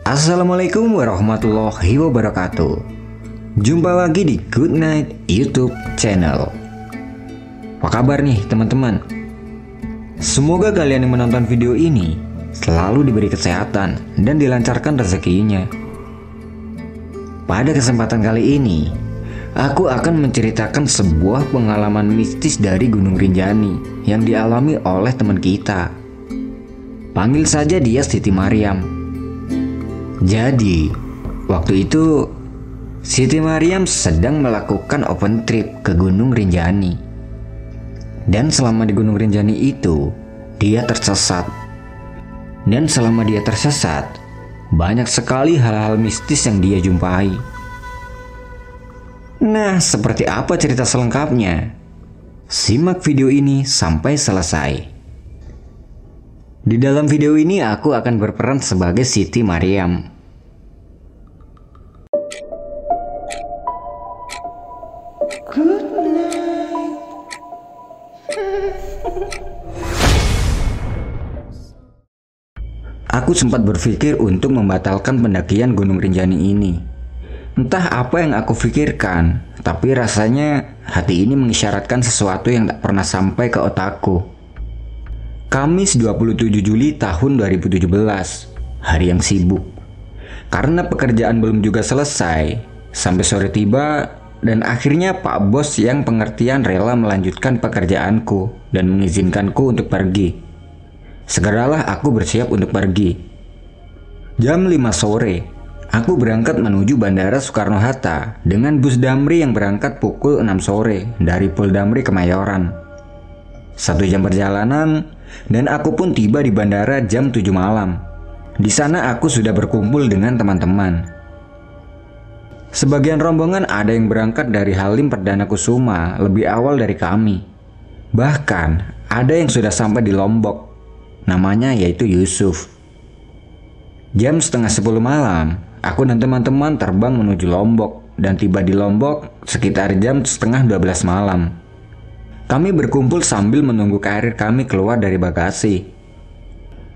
Assalamualaikum warahmatullahi wabarakatuh. Jumpa lagi di Good Night YouTube channel. Apa kabar nih teman-teman? Semoga kalian yang menonton video ini selalu diberi kesehatan dan dilancarkan rezekinya. Pada kesempatan kali ini, aku akan menceritakan sebuah pengalaman mistis dari Gunung Rinjani yang dialami oleh teman kita. Panggil saja dia Siti Maryam. Jadi, waktu itu Siti Maryam sedang melakukan open trip ke Gunung Rinjani. Dan selama di Gunung Rinjani itu, dia tersesat. Dan selama dia tersesat, banyak sekali hal-hal mistis yang dia jumpai. Nah, seperti apa cerita selengkapnya? Simak video ini sampai selesai. Di dalam video ini aku akan berperan sebagai Siti Maryam. Good night. Aku sempat berpikir untuk membatalkan pendakian Gunung Rinjani ini. Entah apa yang aku pikirkan, tapi rasanya hati ini mengisyaratkan sesuatu yang tak pernah sampai ke otakku. Kamis 27 Juli tahun 2017, hari yang sibuk. Karena pekerjaan belum juga selesai, sampai sore tiba dan akhirnya Pak Bos yang pengertian rela melanjutkan pekerjaanku dan mengizinkanku untuk pergi. Segeralah aku bersiap untuk pergi. Jam 5 sore, aku berangkat menuju Bandara Soekarno-Hatta dengan bus Damri yang berangkat pukul 6 sore dari Pul Damri Kemayoran. 1 jam perjalanan dan aku pun tiba di bandara jam 7 malam. Di sana aku sudah berkumpul dengan teman-teman. Sebagian rombongan ada yang berangkat dari Halim Perdana Kusuma lebih awal dari kami. Bahkan ada yang sudah sampai di Lombok. Namanya yaitu Yusuf. Jam setengah 10 malam, aku dan teman-teman terbang menuju Lombok dan tiba di Lombok sekitar jam setengah 12 malam. Kami berkumpul sambil menunggu karir kami keluar dari bagasi.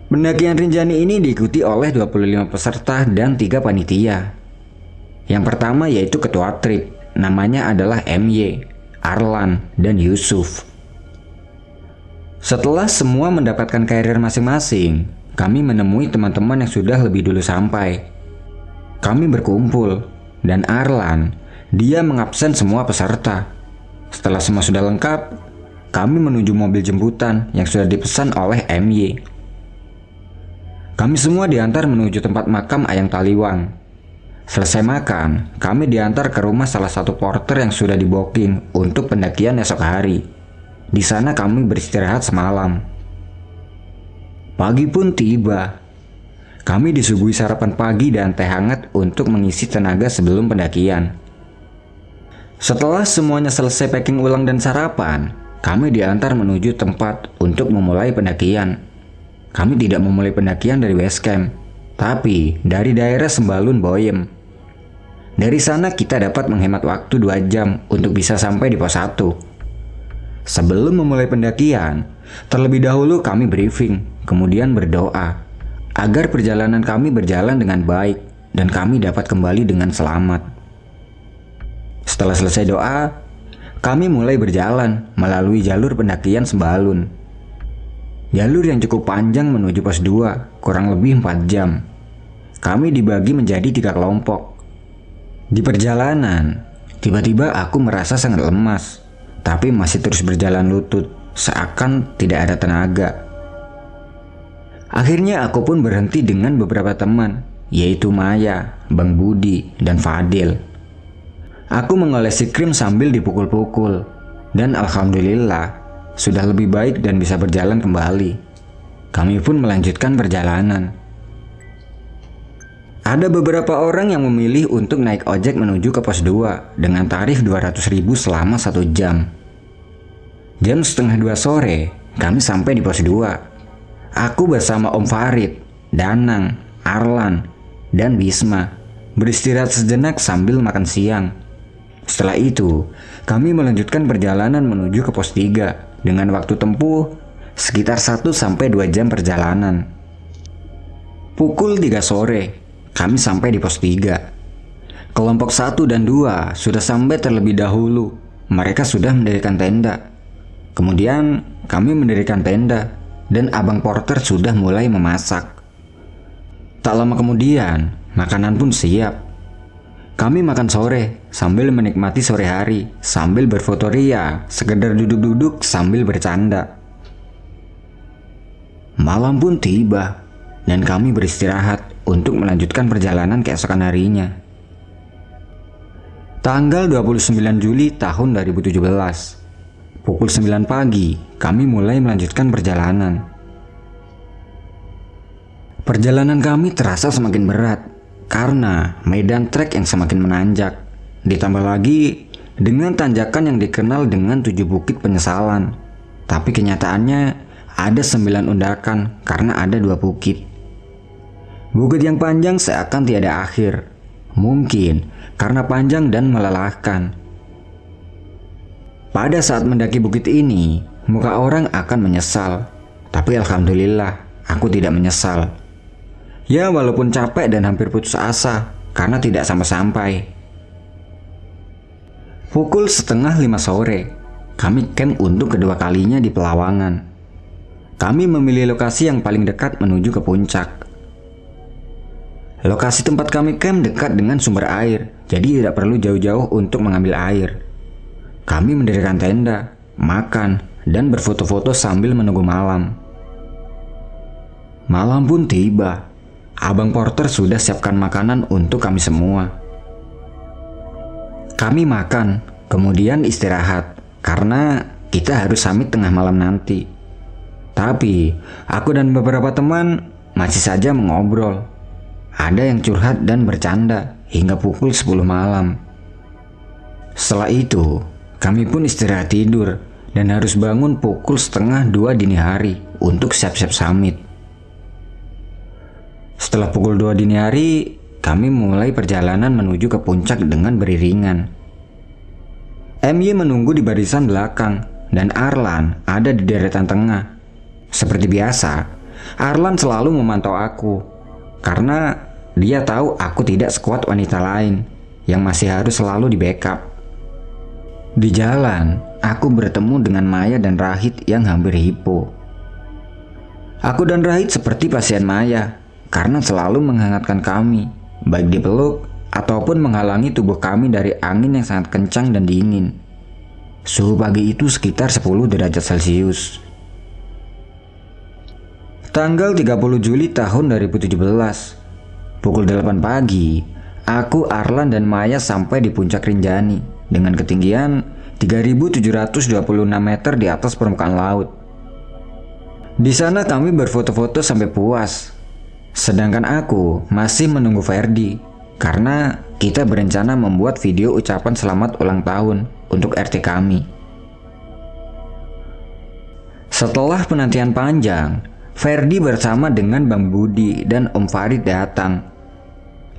Pendakian Rinjani ini diikuti oleh 25 peserta dan 3 panitia. Yang pertama yaitu ketua trip, namanya adalah MY, Arlan, dan Yusuf. Setelah semua mendapatkan karir masing-masing, kami menemui teman-teman yang sudah lebih dulu sampai. Kami berkumpul, dan Arlan, dia mengabsen semua peserta. Setelah semua sudah lengkap, kami menuju mobil jemputan yang sudah dipesan oleh MY. Kami semua diantar menuju tempat makam Ayang Taliwang. Selesai makan, kami diantar ke rumah salah satu porter yang sudah di-booking untuk pendakian esok hari. Di sana kami beristirahat semalam. Pagi pun tiba. Kami disuguhi sarapan pagi dan teh hangat untuk mengisi tenaga sebelum pendakian. Setelah semuanya selesai packing ulang dan sarapan, kami diantar menuju tempat untuk memulai pendakian. Kami tidak memulai pendakian dari base camp, tapi dari daerah Sembalun Boyem. Dari sana kita dapat menghemat waktu 2 jam untuk bisa sampai di pos 1. Sebelum memulai pendakian, terlebih dahulu kami briefing, kemudian berdoa, agar perjalanan kami berjalan dengan baik dan kami dapat kembali dengan selamat. Setelah selesai doa, kami mulai berjalan melalui jalur pendakian Sembalun. Jalur yang cukup panjang menuju pos 2, kurang lebih 4 jam. Kami dibagi menjadi 3 kelompok. Di perjalanan, tiba-tiba aku merasa sangat lemas, tapi masih terus berjalan lutut, seakan tidak ada tenaga. Akhirnya aku pun berhenti dengan beberapa teman, yaitu Maya, Bang Budi, dan Fadil. Aku mengolesi krim sambil dipukul-pukul, dan alhamdulillah sudah lebih baik dan bisa berjalan kembali. Kami pun melanjutkan perjalanan. Ada beberapa orang yang memilih untuk naik ojek menuju ke pos 2 dengan tarif 200.000 selama 1 jam. Jam setengah 2 sore, kami sampai di pos 2. Aku bersama Om Farid, Danang, Arlan, dan Bisma beristirahat sejenak sambil makan siang. Setelah itu, kami melanjutkan perjalanan menuju ke pos 3 dengan waktu tempuh sekitar 1-2 jam perjalanan. Pukul 3 sore, kami sampai di pos 3. Kelompok 1 dan 2 sudah sampai terlebih dahulu. Mereka sudah mendirikan tenda. Kemudian kami mendirikan tenda dan abang porter sudah mulai memasak. Tak lama kemudian, makanan pun siap. Kami makan sore sambil menikmati sore hari, sambil berfoto ria, sekedar duduk-duduk sambil bercanda. Malam pun tiba dan kami beristirahat untuk melanjutkan perjalanan keesokan harinya. Tanggal 29 Juli tahun 2017. Pukul 9 pagi, kami mulai melanjutkan perjalanan. Perjalanan kami terasa semakin berat karena medan trek yang semakin menanjak. Ditambah lagi dengan tanjakan yang dikenal dengan 7 bukit penyesalan. Tapi kenyataannya ada 9 undakan karena ada 2 bukit. Bukit yang panjang seakan tiada akhir. Mungkin karena panjang dan melelahkan. Pada saat mendaki bukit ini, muka orang akan menyesal. Tapi alhamdulillah, aku tidak menyesal. Ya walaupun capek dan hampir putus asa karena tidak sampai-sampai. Pukul 4:30 sore, kami camp untuk kedua kalinya di Pelawangan. Kami memilih lokasi yang paling dekat menuju ke puncak. Lokasi tempat kami camp dekat dengan sumber air, jadi tidak perlu jauh-jauh untuk mengambil air. Kami mendirikan tenda, makan, dan berfoto-foto sambil menunggu malam. Malam pun tiba. Abang porter sudah siapkan makanan untuk kami semua. Kami makan, kemudian istirahat, karena kita harus summit tengah malam nanti. Tapi, aku dan beberapa teman masih saja mengobrol. Ada yang curhat dan bercanda hingga pukul 10 malam. Setelah itu, kami pun istirahat tidur dan harus bangun pukul 1:30 dini hari untuk siap-siap summit. Setelah pukul 2 dini hari, kami mulai perjalanan menuju ke puncak dengan beriringan. MY menunggu di barisan belakang dan Arlan ada di deretan tengah. Seperti biasa, Arlan selalu memantau aku karena dia tahu aku tidak sekuat wanita lain yang masih harus selalu di backup. Di jalan, aku bertemu dengan Maya dan Rahid yang hampir hipo. Aku dan Rahid seperti pasien Maya karena selalu menghangatkan kami, baik dipeluk ataupun menghalangi tubuh kami dari angin yang sangat kencang dan dingin. Suhu pagi itu sekitar 10 derajat Celcius. Tanggal 30 Juli tahun 2017. Pukul 8 pagi, aku, Arlan, dan Maya sampai di puncak Rinjani dengan ketinggian 3.726 meter di atas permukaan laut. Di sana kami berfoto-foto sampai puas. Sedangkan aku masih menunggu Ferdi karena kita berencana membuat video ucapan selamat ulang tahun untuk RT kami. Setelah penantian panjang, Ferdi bersama dengan Bang Budi dan Om Farid datang.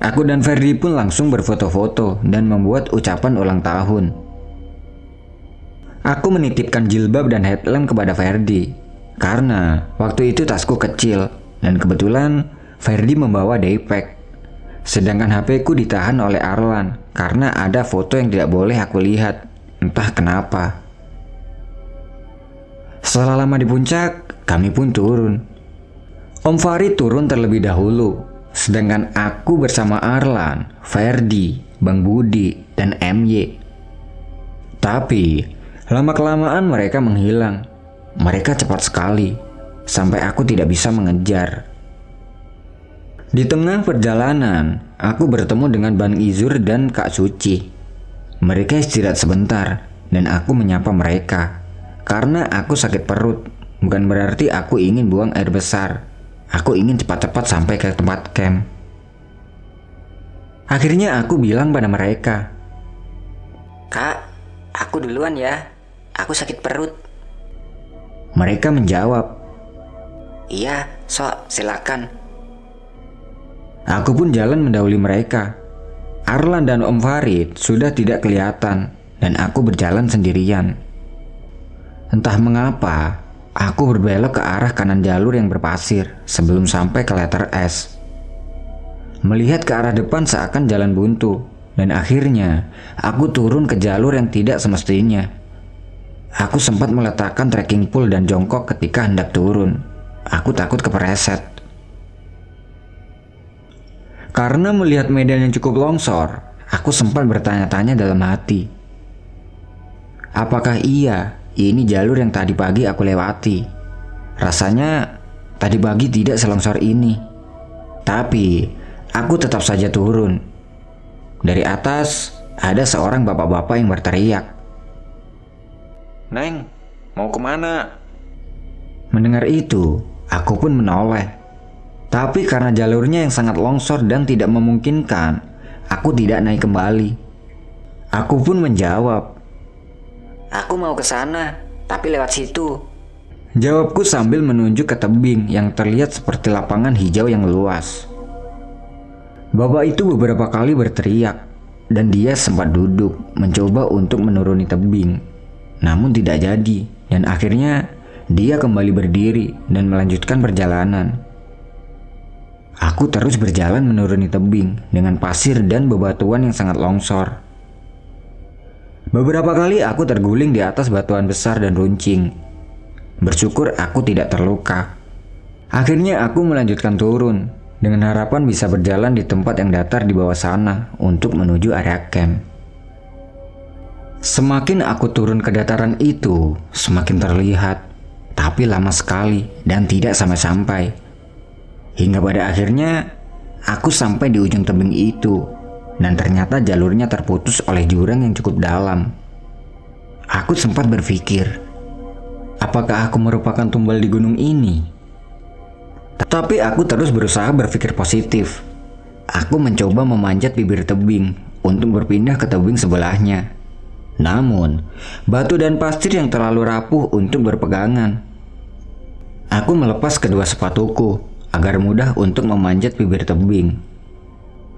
Aku dan Ferdi pun langsung berfoto-foto dan membuat ucapan ulang tahun. Aku menitipkan jilbab dan headlamp kepada Ferdi karena waktu itu tasku kecil dan kebetulan Ferdi membawa daypack. Sedangkan HP-ku ditahan oleh Arlan karena ada foto yang tidak boleh aku lihat, entah kenapa. Setelah lama di puncak, kami pun turun. Om Farid turun terlebih dahulu, sedangkan aku bersama Arlan, Ferdi, Bang Budi, dan MY. Tapi, lama-kelamaan mereka menghilang. Mereka cepat sekali, sampai aku tidak bisa mengejar. Di tengah perjalanan, aku bertemu dengan Bang Izur dan Kak Suci. Mereka istirahat sebentar, dan aku menyapa mereka. Karena aku sakit perut, bukan berarti aku ingin buang air besar. Aku ingin cepat-cepat sampai ke tempat camp. Akhirnya aku bilang pada mereka, "Kak, aku duluan ya. Aku sakit perut." Mereka menjawab, "Iya, sok, silakan." Aku pun jalan mendahului mereka. Arlan dan Om Farid sudah tidak kelihatan dan aku berjalan sendirian. Entah mengapa, aku berbelok ke arah kanan jalur yang berpasir sebelum sampai ke letter S. melihat ke arah depan seakan jalan buntu, dan akhirnya aku turun ke jalur yang tidak semestinya. Aku sempat meletakkan trekking pole dan jongkok ketika hendak turun. Aku takut kepleset. Karena melihat medan yang cukup longsor, aku sempat bertanya-tanya dalam hati. Apakah iya ini jalur yang tadi pagi aku lewati? Rasanya tadi pagi tidak selongsor ini. Tapi aku tetap saja turun. Dari atas ada seorang bapak-bapak yang berteriak. Neng, mau kemana? Mendengar itu, aku pun menoleh. Tapi karena jalurnya yang sangat longsor dan tidak memungkinkan, aku tidak naik kembali. Aku pun menjawab, Aku mau ke sana, tapi lewat situ. jawabku sambil menunjuk ke tebing yang terlihat seperti lapangan hijau yang luas. Bapak itu beberapa kali berteriak, dan dia sempat duduk mencoba untuk menuruni tebing. Namun tidak jadi, dan akhirnya dia kembali berdiri dan melanjutkan perjalanan. Aku terus berjalan menuruni tebing dengan pasir dan bebatuan yang sangat longsor. Beberapa kali aku terguling di atas batuan besar dan runcing. Bersyukur aku tidak terluka. Akhirnya aku melanjutkan turun dengan harapan bisa berjalan di tempat yang datar di bawah sana untuk menuju area camp. Semakin aku turun ke dataran itu, semakin terlihat, tapi lama sekali dan tidak sampai-sampai. Hingga pada akhirnya, aku sampai di ujung tebing itu, dan ternyata jalurnya terputus oleh jurang yang cukup dalam. Aku sempat berpikir, apakah aku merupakan tumbal di gunung ini? Tapi aku terus berusaha berpikir positif. Aku mencoba memanjat bibir tebing untuk berpindah ke tebing sebelahnya. Namun, batu dan pasir yang terlalu rapuh untuk berpegangan. Aku melepas kedua sepatuku agar mudah untuk memanjat bibir tebing.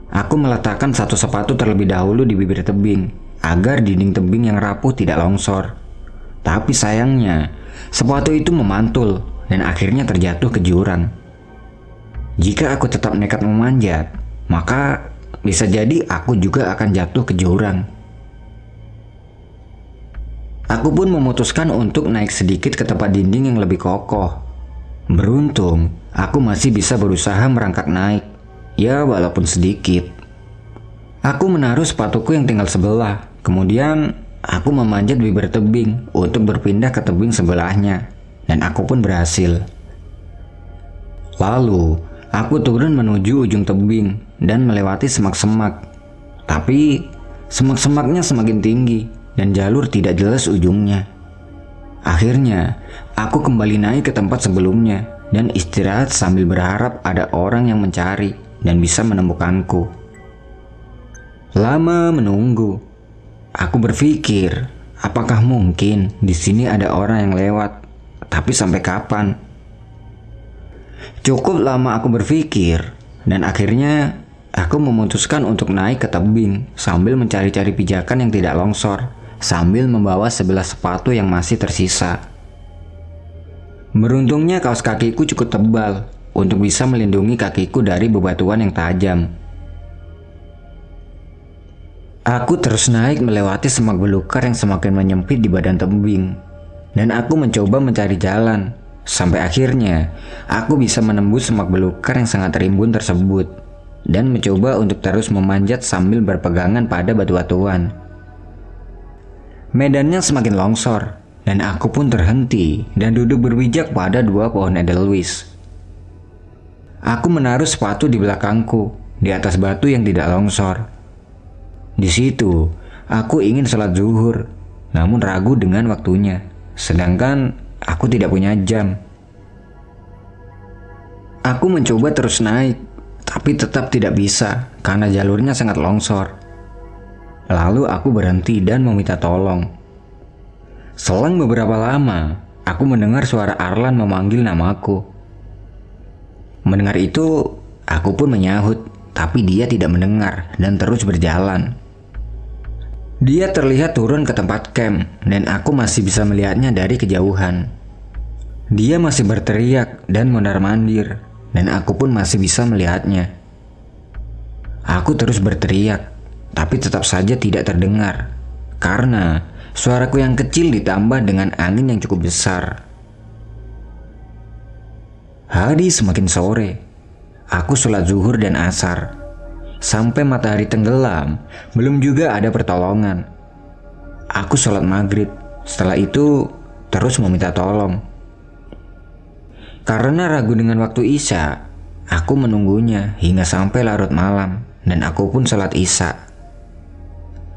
Aku meletakkan satu sepatu terlebih dahulu di bibir tebing agar dinding tebing yang rapuh tidak longsor. Tapi sayangnya, sepatu itu memantul dan akhirnya terjatuh ke jurang. Jika aku tetap nekat memanjat, maka bisa jadi aku juga akan jatuh ke jurang. Aku pun memutuskan untuk naik sedikit ke tempat dinding yang lebih kokoh. Beruntung, aku masih bisa berusaha merangkak naik, ya walaupun sedikit. Aku menaruh sepatuku yang tinggal sebelah, kemudian aku memanjat bibir tebing untuk berpindah ke tebing sebelahnya, dan aku pun berhasil. Lalu, aku turun menuju ujung tebing dan melewati semak-semak. Tapi, semak-semaknya semakin tinggi dan jalur tidak jelas ujungnya. Akhirnya, aku kembali naik ke tempat sebelumnya dan istirahat sambil berharap ada orang yang mencari dan bisa menemukanku. Lama menunggu. Aku berpikir, apakah mungkin di sini ada orang yang lewat? Tapi sampai kapan? Cukup lama aku berpikir, dan akhirnya aku memutuskan untuk naik ke tebing sambil mencari-cari pijakan yang tidak longsor, sambil membawa sebelah sepatu yang masih tersisa. Beruntungnya kaos kakiku cukup tebal untuk bisa melindungi kakiku dari bebatuan yang tajam. Aku terus naik melewati semak belukar yang semakin menyempit di badan tebing, dan aku mencoba mencari jalan, sampai akhirnya aku bisa menembus semak belukar yang sangat rimbun tersebut, dan mencoba untuk terus memanjat sambil berpegangan pada batu-batuan. Medannya semakin longsor, dan aku pun terhenti dan duduk berpijak pada dua pohon edelweiss. Aku menaruh sepatu di belakangku, di atas batu yang tidak longsor. Di situ, aku ingin sholat zuhur, namun ragu dengan waktunya, sedangkan aku tidak punya jam. Aku mencoba terus naik, tapi tetap tidak bisa karena jalurnya sangat longsor. Lalu aku berhenti dan meminta tolong. Selang beberapa lama, aku mendengar suara Arlan memanggil namaku. Mendengar itu, aku pun menyahut, tapi dia tidak mendengar dan terus berjalan. Dia terlihat turun ke tempat camp, dan aku masih bisa melihatnya dari kejauhan. Dia masih berteriak dan mondar-mandir, dan aku pun masih bisa melihatnya. Aku terus berteriak, tapi tetap saja tidak terdengar karena suaraku yang kecil ditambah dengan angin yang cukup besar. Hari semakin sore. Aku sholat zuhur dan asar. Sampai matahari tenggelam, belum juga ada pertolongan. Aku sholat maghrib. Setelah itu terus meminta tolong. Karena ragu dengan waktu Isya, aku menunggunya hingga sampai larut malam dan aku pun sholat Isya.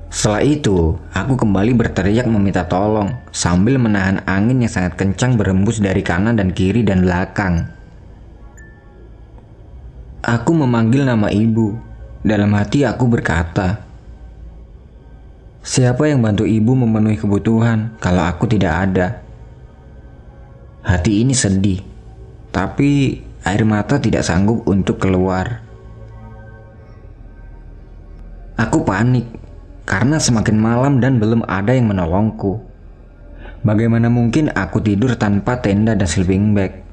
Setelah itu, aku kembali berteriak meminta tolong sambil menahan angin yang sangat kencang berembus dari kanan dan kiri dan belakang. Aku memanggil nama ibu. Dalam hati aku berkata, siapa yang bantu ibu memenuhi kebutuhan kalau aku tidak ada? Hati ini sedih, tapi air mata tidak sanggup untuk keluar. Aku panik karena semakin malam dan belum ada yang menolongku. Bagaimana mungkin aku tidur tanpa tenda dan sleeping bag?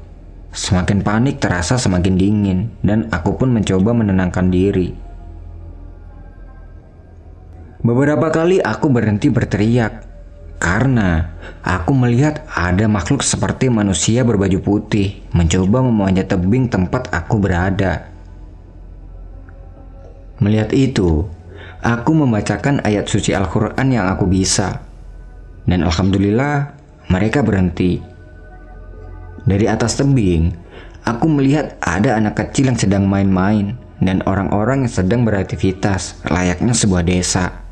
Semakin panik terasa semakin dingin dan aku pun mencoba menenangkan diri. Beberapa kali aku berhenti berteriak karena aku melihat ada makhluk seperti manusia berbaju putih mencoba memanjat tebing tempat aku berada. Melihat itu, aku membacakan ayat suci Al-Quran yang aku bisa. Dan alhamdulillah mereka berhenti. Dari atas tebing, aku melihat ada anak kecil yang sedang main-main dan orang-orang yang sedang beraktivitas layaknya sebuah desa.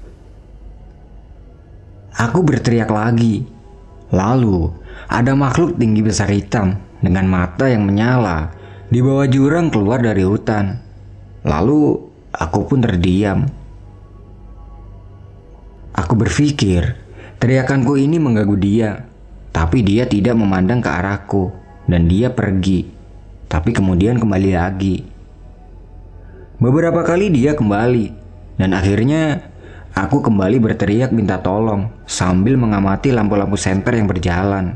Aku berteriak lagi. Lalu ada makhluk tinggi besar hitam dengan mata yang menyala di bawah jurang keluar dari hutan. Lalu aku pun terdiam. Aku berpikir teriakanku ini mengganggu dia, tapi dia tidak memandang ke arahku dan dia pergi. Tapi kemudian kembali lagi. Beberapa kali dia kembali dan akhirnya aku kembali berteriak minta tolong sambil mengamati lampu-lampu senter yang berjalan.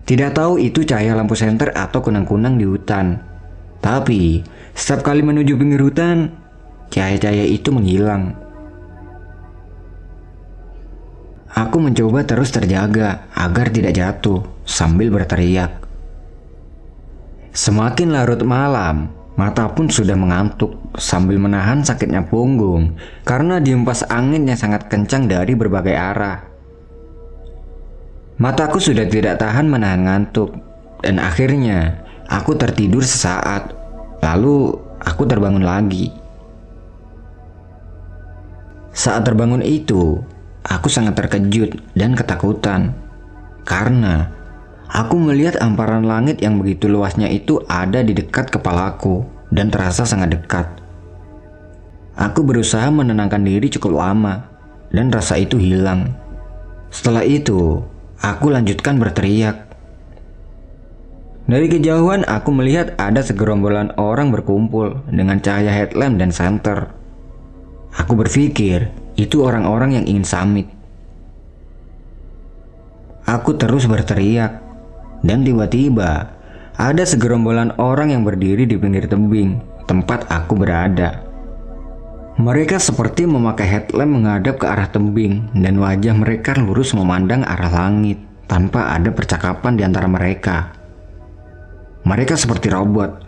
Tidak tahu itu cahaya lampu senter atau kunang-kunang di hutan. Tapi setiap kali menuju pinggir hutan, cahaya-cahaya itu menghilang. Aku mencoba terus terjaga agar tidak jatuh sambil berteriak. Semakin larut malam, mata pun sudah mengantuk sambil menahan sakitnya punggung karena dihempas angin yang sangat kencang dari berbagai arah. Mataku sudah tidak tahan menahan ngantuk dan akhirnya aku tertidur sesaat. Lalu aku terbangun lagi. Saat terbangun itu, aku sangat terkejut dan ketakutan karena aku melihat hamparan langit yang begitu luasnya itu ada di dekat kepalaku dan terasa sangat dekat. Aku berusaha menenangkan diri cukup lama dan rasa itu hilang. Setelah itu, aku lanjutkan berteriak. Dari kejauhan aku melihat ada segerombolan orang berkumpul dengan cahaya headlamp dan senter. Aku berpikir itu orang-orang yang ingin summit. Aku terus berteriak dan tiba-tiba ada segerombolan orang yang berdiri di pinggir tebing tempat aku berada. Mereka seperti memakai headlamp menghadap ke arah tebing dan wajah mereka lurus memandang arah langit tanpa ada percakapan di antara mereka. Mereka seperti robot.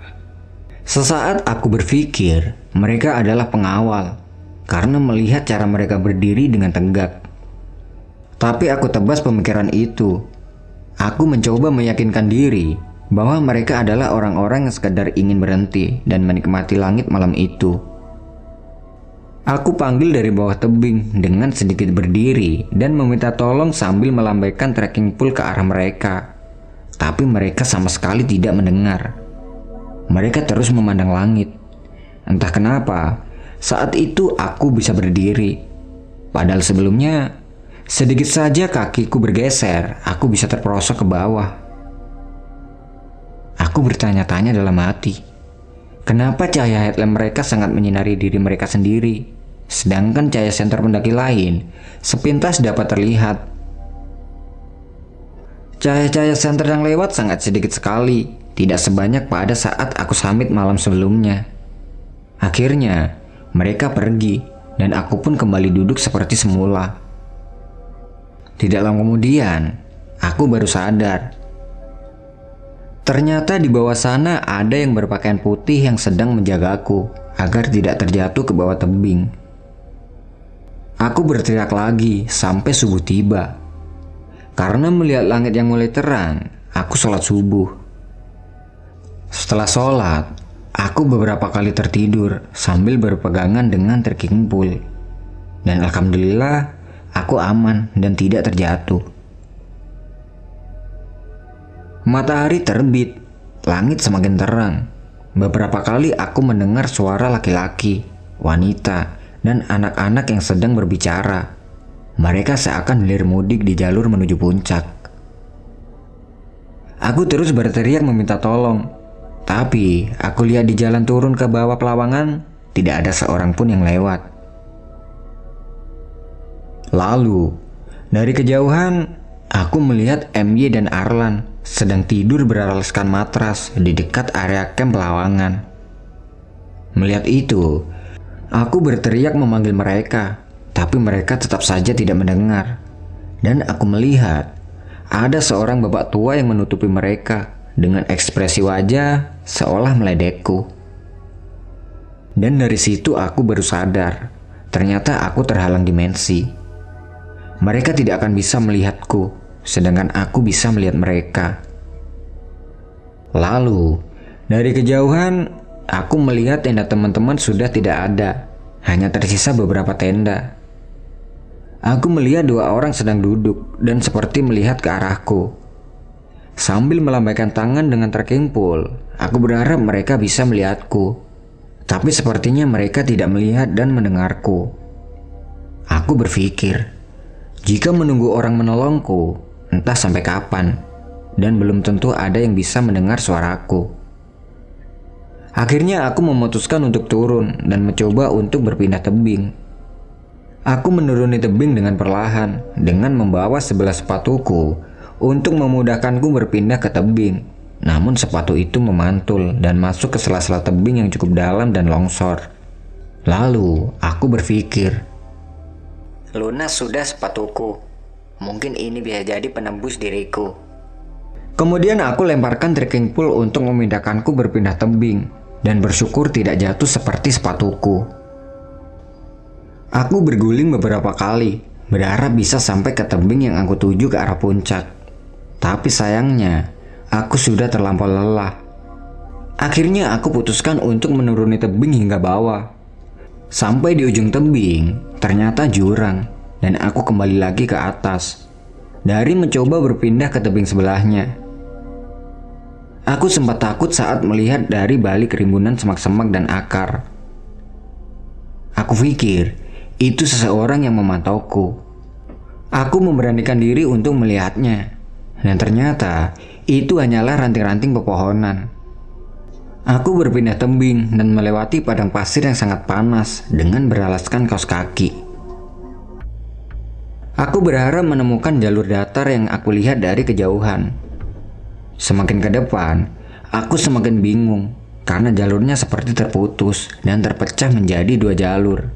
Sesaat aku berpikir mereka adalah pengawal karena melihat cara mereka berdiri dengan tegak. Tapi aku tebas pemikiran itu. Aku mencoba meyakinkan diri bahwa mereka adalah orang-orang yang sekadar ingin berhenti dan menikmati langit malam itu. Aku panggil dari bawah tebing dengan sedikit berdiri dan meminta tolong sambil melambaikan trekking pole ke arah mereka. Tapi mereka sama sekali tidak mendengar. Mereka terus memandang langit. Entah kenapa, saat itu aku bisa berdiri. Padahal sebelumnya, sedikit saja kakiku bergeser, aku bisa terperosok ke bawah. Aku bertanya-tanya dalam hati, kenapa cahaya headlamp mereka sangat menyinari diri mereka sendiri, sedangkan cahaya senter pendaki lain sepintas dapat terlihat. Cahaya-cahaya senter yang lewat sangat sedikit sekali, tidak sebanyak pada saat aku summit malam sebelumnya. Akhirnya, mereka pergi dan aku pun kembali duduk seperti semula. Tidak lama kemudian, aku baru sadar. Ternyata di bawah sana ada yang berpakaian putih yang sedang menjagaku agar tidak terjatuh ke bawah tebing. Aku berteriak lagi sampai subuh tiba. Karena melihat langit yang mulai terang, aku sholat subuh. Setelah sholat, aku beberapa kali tertidur sambil berpegangan dengan trekking pole. Dan alhamdulillah, aku aman dan tidak terjatuh. Matahari terbit, langit semakin terang. Beberapa kali aku mendengar suara laki-laki, wanita, dan anak-anak yang sedang berbicara. Mereka seakan hilir mudik di jalur menuju puncak. Aku terus berteriak meminta tolong. Tapi aku lihat di jalan turun ke bawah Pelawangan, tidak ada seorang pun yang lewat. Lalu, dari kejauhan, aku melihat MY dan Arlan sedang tidur beralaskan matras di dekat area camp Pelawangan. Melihat itu, aku berteriak memanggil mereka, tapi mereka tetap saja tidak mendengar. Dan aku melihat ada seorang bapak tua yang menutupi mereka dengan ekspresi wajah seolah meledekku. Dan dari situ aku baru sadar, ternyata aku terhalang dimensi. Mereka tidak akan bisa melihatku, sedangkan aku bisa melihat mereka. Lalu, dari kejauhan, aku melihat tenda teman-teman sudah tidak ada, hanya tersisa beberapa tenda. Aku melihat dua orang sedang duduk dan seperti melihat ke arahku. Sambil melambaikan tangan dengan trekking pole, aku berharap mereka bisa melihatku. Tapi sepertinya mereka tidak melihat dan mendengarku. Aku berpikir, jika menunggu orang menolongku, entah sampai kapan, dan belum tentu ada yang bisa mendengar suaraku. Akhirnya aku memutuskan untuk turun dan mencoba untuk berpindah tebing. Aku menuruni tebing dengan perlahan, dengan membawa sebelah sepatuku untuk memudahkanku berpindah ke tebing. Namun sepatu itu memantul dan masuk ke sela-sela tebing yang cukup dalam dan longsor. Lalu aku berpikir, Lunas sudah sepatuku. Mungkin ini bisa jadi penembus diriku. kemudian aku lemparkan trekking pole untuk memindahkanku berpindah tebing dan bersyukur tidak jatuh seperti sepatuku. Aku berguling beberapa kali, berharap bisa sampai ke tebing yang aku tuju ke arah puncak. Tapi sayangnya, aku sudah terlampau lelah. Akhirnya aku putuskan untuk menuruni tebing hingga bawah. Sampai di ujung tebing, ternyata jurang, dan aku kembali lagi ke atas. Dari mencoba berpindah ke tebing sebelahnya. Aku sempat takut saat melihat dari balik rimbunan semak-semak dan akar. Aku pikir, itu seseorang yang memantauku. Aku memberanikan diri untuk melihatnya. Dan ternyata, itu hanyalah ranting-ranting pepohonan. Aku berpindah tebing dan melewati padang pasir yang sangat panas dengan beralaskan kaos kaki. Aku berharap menemukan jalur datar yang aku lihat dari kejauhan. Semakin ke depan, aku semakin bingung karena jalurnya seperti terputus dan terpecah menjadi dua jalur.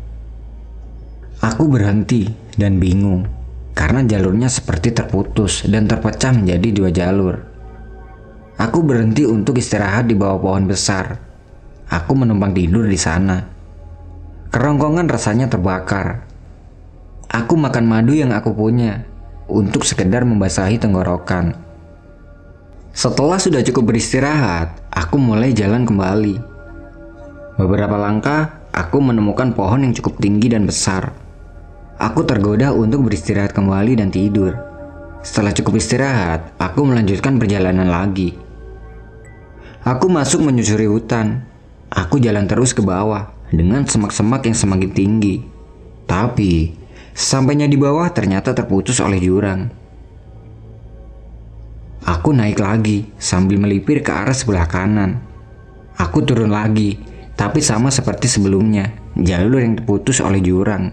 Aku berhenti dan bingung karena jalurnya seperti terputus dan terpecah menjadi dua jalur. Aku berhenti untuk istirahat di bawah pohon besar. Aku menumpang tidur di sana. Kerongkongan rasanya terbakar. Aku makan madu yang aku punya untuk sekedar membasahi tenggorokan. Setelah sudah cukup beristirahat, aku mulai jalan kembali. Beberapa langkah, aku menemukan pohon yang cukup tinggi dan besar. Aku tergoda untuk beristirahat kembali dan tidur. Setelah cukup istirahat, aku melanjutkan perjalanan lagi. Aku masuk menyusuri hutan. Aku jalan terus ke bawah dengan semak-semak yang semakin tinggi. Tapi, sampainya di bawah ternyata terputus oleh jurang. Aku naik lagi sambil melipir ke arah sebelah kanan. Aku turun lagi, tapi sama seperti sebelumnya, jalur yang terputus oleh jurang.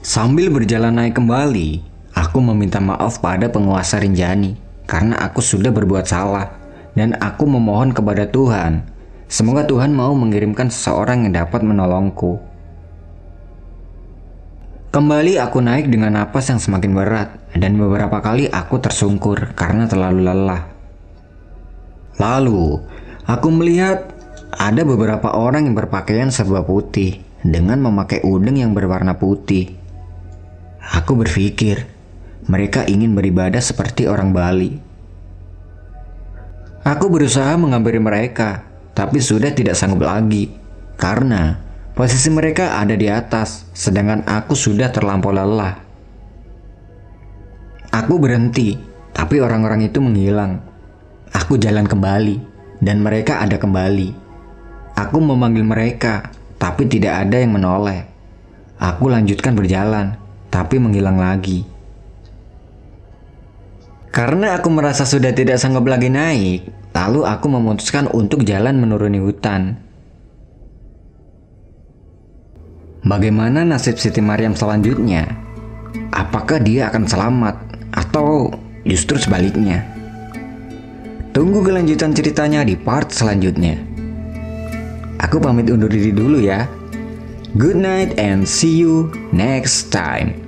Sambil berjalan naik kembali, aku meminta maaf pada penguasa Rinjani karena aku sudah berbuat salah. Dan aku memohon kepada Tuhan, Semoga Tuhan mau mengirimkan seseorang yang dapat menolongku. Kembali aku naik dengan napas yang semakin berat dan beberapa kali aku tersungkur karena terlalu lelah. Lalu, aku melihat ada beberapa orang yang berpakaian serba putih dengan memakai udeng yang berwarna putih. Aku berpikir, mereka ingin beribadah seperti orang Bali. Aku berusaha menghampiri mereka, tapi sudah tidak sanggup lagi karena posisi mereka ada di atas, sedangkan aku sudah terlampau lelah. Aku berhenti, tapi orang-orang itu menghilang. Aku jalan kembali, dan mereka ada kembali. Aku memanggil mereka, tapi tidak ada yang menoleh. Aku lanjutkan berjalan, tapi menghilang lagi. Karena aku merasa sudah tidak sanggup lagi naik, lalu aku memutuskan untuk jalan menuruni hutan. Bagaimana nasib Siti Maryam selanjutnya? Apakah dia akan selamat atau justru sebaliknya? Tunggu kelanjutan ceritanya di part selanjutnya. Aku pamit undur diri dulu ya. Good night and see you next time.